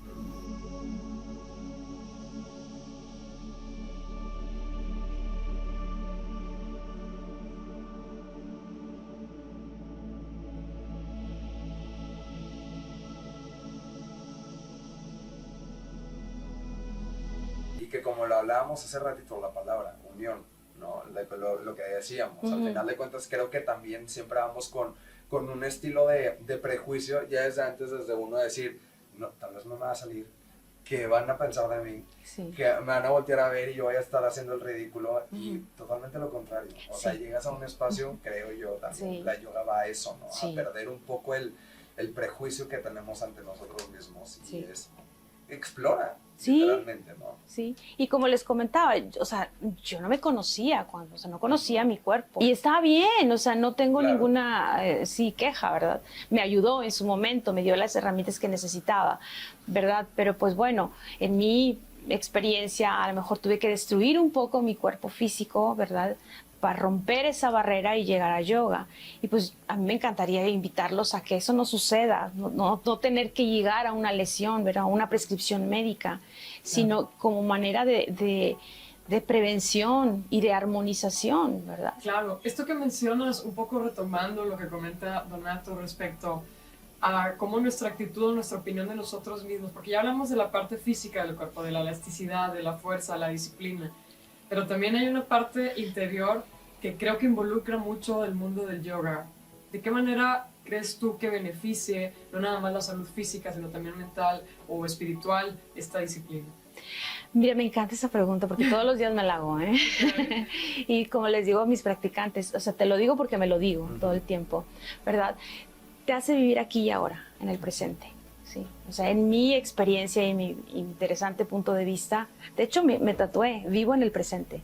Que como lo hablábamos hace ratito, la palabra unión, ¿no? Lo que decíamos, al final de cuentas creo que también siempre vamos con un estilo de prejuicio ya desde antes, desde uno decir, no, tal vez no me va a salir, que van a pensar de mí, que me van a voltear a ver y yo voy a estar haciendo el ridículo y totalmente lo contrario, o sea, llegas a un espacio, creo yo también, la yoga va a eso, ¿no? A perder un poco el prejuicio que tenemos ante nosotros mismos y es, explora. Literalmente, ¿no? Sí, y como les comentaba, o sea, yo no me conocía o sea, no conocía mi cuerpo. Y estaba bien, o sea, no tengo ninguna, queja, ¿verdad? Me ayudó en su momento, me dio las herramientas que necesitaba, ¿verdad? Pero pues bueno, en mi experiencia a lo mejor tuve que destruir un poco mi cuerpo físico, ¿verdad? Para romper esa barrera y llegar a yoga. Y pues a mí me encantaría invitarlos a que eso no suceda, no tener que llegar a una lesión, ¿verdad? A una prescripción médica, sino como manera de prevención y de armonización, ¿verdad? Claro, esto que mencionas, un poco retomando lo que comenta Donato respecto a cómo nuestra actitud, nuestra opinión de nosotros mismos, porque ya hablamos de la parte física del cuerpo, de la elasticidad, de la fuerza, la disciplina, pero también hay una parte interior que creo que involucra mucho el mundo del yoga. ¿De qué manera crees tú que beneficie no nada más la salud física, sino también mental o espiritual esta disciplina? Mira, me encanta esa pregunta porque todos los días me la hago, ¿eh? Y como les digo a mis practicantes, o sea, te lo digo porque me lo digo todo el tiempo, ¿verdad? Te hace vivir aquí y ahora, en el presente. Sí, o sea, en mi experiencia y mi interesante punto de vista, de hecho me tatué, vivo en el presente,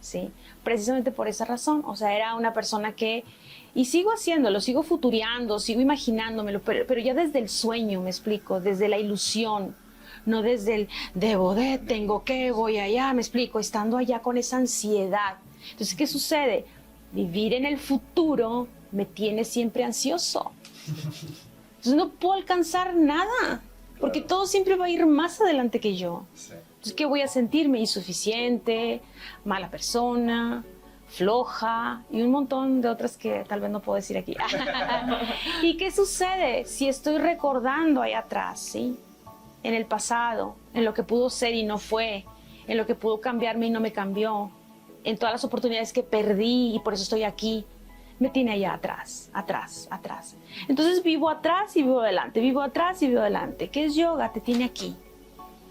¿sí? Precisamente por esa razón, o sea, era una persona que, y sigo haciéndolo, sigo futureando, sigo imaginándomelo, pero ya desde el sueño, me explico, desde la ilusión, no desde el debo de, tengo que, voy allá, me explico, estando allá con esa ansiedad. Entonces, ¿qué sucede? Vivir en el futuro me tiene siempre ansioso. Entonces no puedo alcanzar nada, porque todo siempre va a ir más adelante que yo. Sí. Entonces, ¿qué voy a sentirme? Insuficiente, mala persona, floja y un montón de otras que tal vez no puedo decir aquí. ¿Y qué sucede si estoy recordando ahí atrás, ¿sí? En el pasado, en lo que pudo ser y no fue, en lo que pudo cambiarme y no me cambió, en todas las oportunidades que perdí y por eso estoy aquí? Me tiene allá atrás, atrás, atrás. Entonces vivo atrás y vivo adelante, vivo atrás y vivo adelante. ¿Qué es yoga? Te tiene aquí.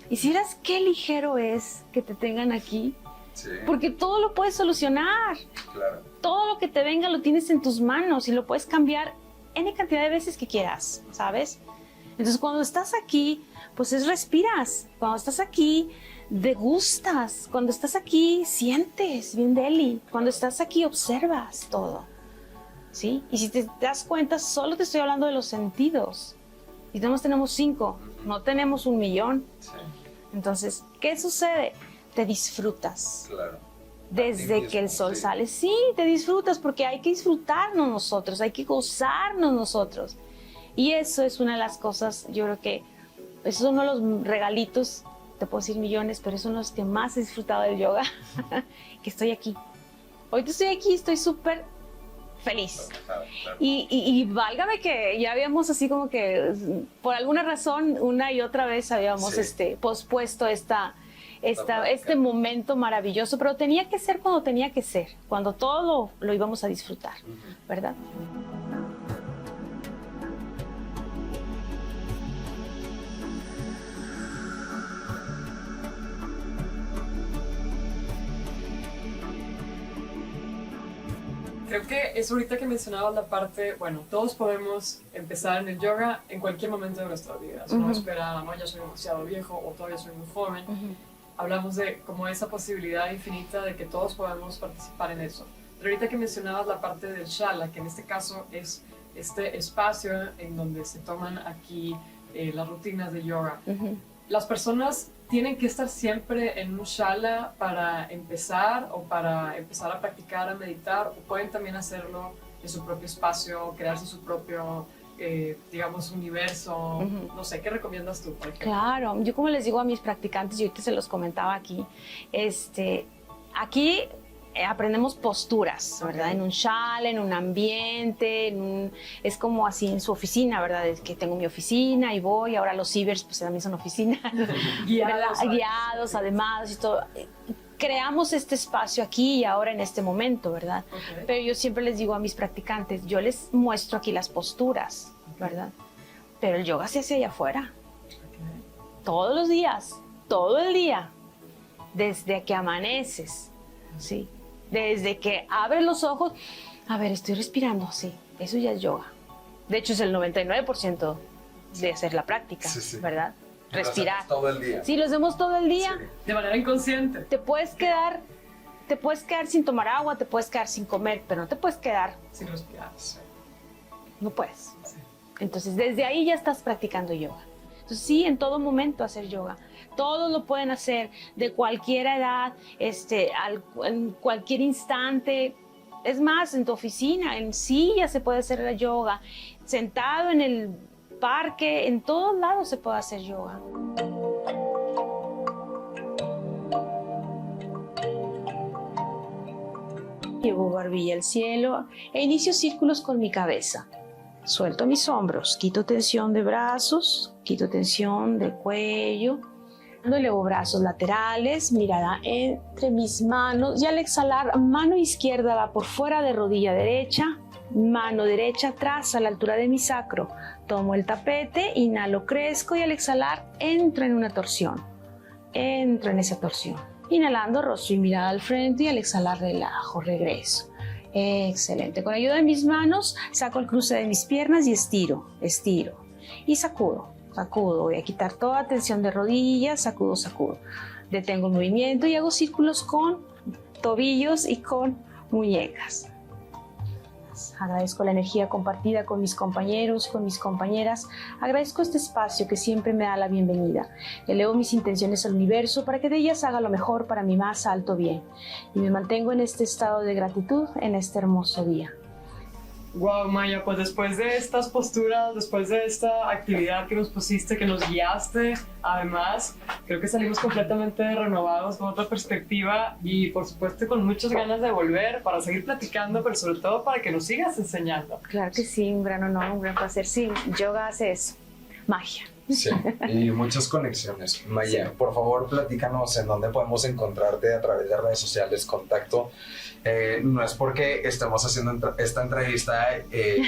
Y si vieras qué ligero es que te tengan aquí, Sí. porque todo lo puedes solucionar. Claro. Todo lo que te venga lo tienes en tus manos y lo puedes cambiar N cantidad de veces que quieras, ¿sabes? Entonces cuando estás aquí, pues respiras. Cuando estás aquí, degustas. Cuando estás aquí, sientes bien deli. Cuando estás aquí, observas todo. ¿Sí? Y si te das cuenta, solo te estoy hablando de los sentidos. Y tenemos 5, no tenemos 1 millón. Sí, Entonces, ¿qué sucede? Te disfrutas. claro. Desde que el sol sale. Sí, te disfrutas porque hay que disfrutarnos nosotros, hay que gozarnos nosotros. Y eso es una de las cosas, yo creo que eso es uno de los regalitos, te puedo decir millones, pero es uno de los que más he disfrutado del yoga, que estoy aquí. Hoy estoy aquí, estoy súper feliz. Claro. Y válgame que ya habíamos así como que, por alguna razón, una y otra vez habíamos Sí. pospuesto plática. este momento maravilloso, pero tenía que ser cuando tenía que ser, cuando todo lo íbamos a disfrutar, ¿verdad? Creo que es ahorita que mencionabas la parte, bueno, todos podemos empezar en el yoga en cualquier momento de nuestra vida. Si no espera, no, ya soy demasiado viejo o todavía soy muy joven. Hablamos de como esa posibilidad infinita de que todos podemos participar en eso. Pero ahorita que mencionabas la parte del shala, que en este caso es este espacio en donde se toman aquí las rutinas de yoga. Las personas tienen que estar siempre en un shala para empezar o para empezar a practicar, a meditar, o pueden también hacerlo en su propio espacio, crearse su propio, digamos, universo. No sé, ¿qué recomiendas tú, por ejemplo? Claro, yo como les digo a mis practicantes, y ahorita se los comentaba aquí, aquí aprendemos posturas, ¿verdad? En un shala, en un ambiente, es como así en su oficina, ¿verdad? Es que tengo mi oficina y voy, ahora los cibers pues también son oficinas, guiados, además y todo. Creamos este espacio aquí y ahora en este momento, ¿verdad? Okay. Pero yo siempre les digo a mis practicantes, yo les muestro aquí las posturas, ¿verdad? Pero el yoga se hace allá afuera, todos los días, todo el día, desde que amaneces, ¿sí? Desde que abres los ojos, a ver, estoy respirando, sí, eso ya es yoga. De hecho, es el 99% de hacer la práctica, Sí. ¿verdad? Respirar. Todo el día. Sí, lo hacemos todo el día. Sí. De manera inconsciente. Te puedes quedar sin tomar agua, te puedes quedar sin comer, pero no te puedes quedar, Sin respirar. no puedes. Sí. Entonces, desde ahí ya estás practicando yoga. Entonces, sí, en todo momento hacer yoga. Todos lo pueden hacer, de cualquier edad, en cualquier instante. Es más, en tu oficina, en silla se puede hacer la yoga. Sentado en el parque, en todos lados se puede hacer yoga. Llevo barbilla al cielo e inicio círculos con mi cabeza. Suelto mis hombros, quito tensión de brazos, quito tensión de cuello. Elevo brazos laterales, mirada entre mis manos y al exhalar, mano izquierda va por fuera de rodilla derecha, mano derecha atrás a la altura de mi sacro. Tomo el tapete, inhalo, crezco y al exhalar entro en una torsión. Entro en esa torsión. Inhalando, rostro y mirada al frente y al exhalar relajo, regreso. Excelente. Con ayuda de mis manos saco el cruce de mis piernas y estiro, estiro. Y sacudo sacudo. Voy a quitar toda tensión de rodillas, sacudo, sacudo. Detengo el movimiento y hago círculos con tobillos y con muñecas. Agradezco la energía compartida con mis compañeros, con mis compañeras. Agradezco este espacio que siempre me da la bienvenida. Elevo mis intenciones al universo para que de ellas haga lo mejor para mi más alto bien. Y me mantengo en este estado de gratitud en este hermoso día. Wow, Maya, pues después de estas posturas, después de esta actividad que nos pusiste, que nos guiaste, además, creo que salimos completamente renovados, con otra perspectiva y por supuesto con muchas ganas de volver para seguir platicando, pero sobre todo para que nos sigas enseñando. Claro que sí, un gran honor, un gran placer. Sí, yoga hace eso, magia. Sí, y muchas conexiones. Maya, sí, por favor, platícanos en dónde podemos encontrarte a través de redes sociales, contacto. No es porque estemos haciendo esta entrevista, de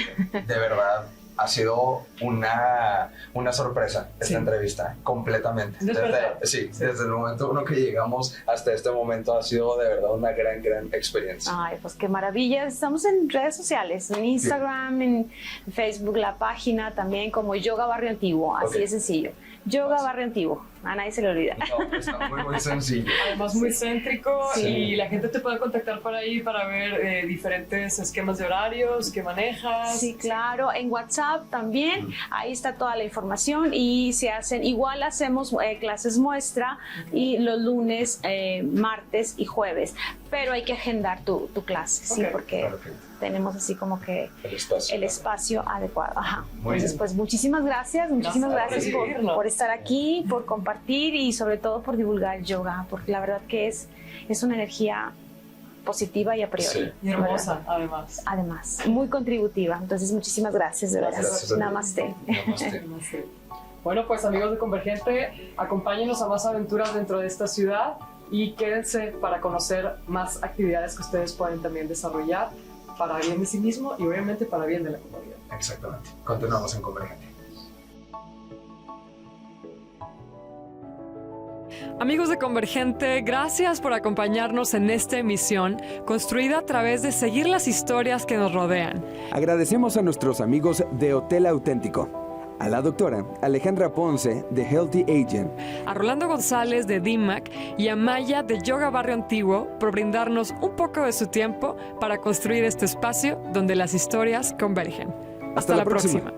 verdad ha sido una sorpresa esta entrevista, completamente. Desde el momento uno que llegamos hasta este momento ha sido de verdad una gran experiencia. Ay, pues qué maravilla. Estamos en redes sociales, en Instagram, en Facebook, la página también como Yoga Barrio Antiguo, así de sencillo. Yoga Barrio Antiguo, a nadie se le olvida. No, está muy sencillo. Además muy céntrico, sí, y la gente te puede contactar por ahí para ver diferentes esquemas de horarios que manejas. Sí, claro, en WhatsApp también, ahí está toda la información y se hacen, igual hacemos clases muestra y los lunes, martes y jueves, pero hay que agendar tu clase, sí, porque tenemos así como que el espacio adecuado. Ajá. Entonces, pues muchísimas gracias por estar aquí, por compartir y sobre todo por divulgar el yoga, porque la verdad que es una energía positiva y a priori. Sí. Y hermosa, además. Además, muy contributiva. Entonces, muchísimas gracias, de verdad. Namaste. Namaste. Bueno, pues amigos de Convergente, acompáñenos a más aventuras dentro de esta ciudad y quédense para conocer más actividades que ustedes pueden también desarrollar para bien de sí mismo y obviamente para bien de la comunidad. Exactamente. Continuamos en Convergente. Amigos de Convergente, gracias por acompañarnos en esta emisión construida a través de seguir las historias que nos rodean. Agradecemos a nuestros amigos de Hotel Auténtico, a la doctora Alejandra Ponce de Healthy Agent, a Rolando González de DIMAC y a Maya de Yoga Barrio Antiguo por brindarnos un poco de su tiempo para construir este espacio donde las historias convergen. Hasta la próxima.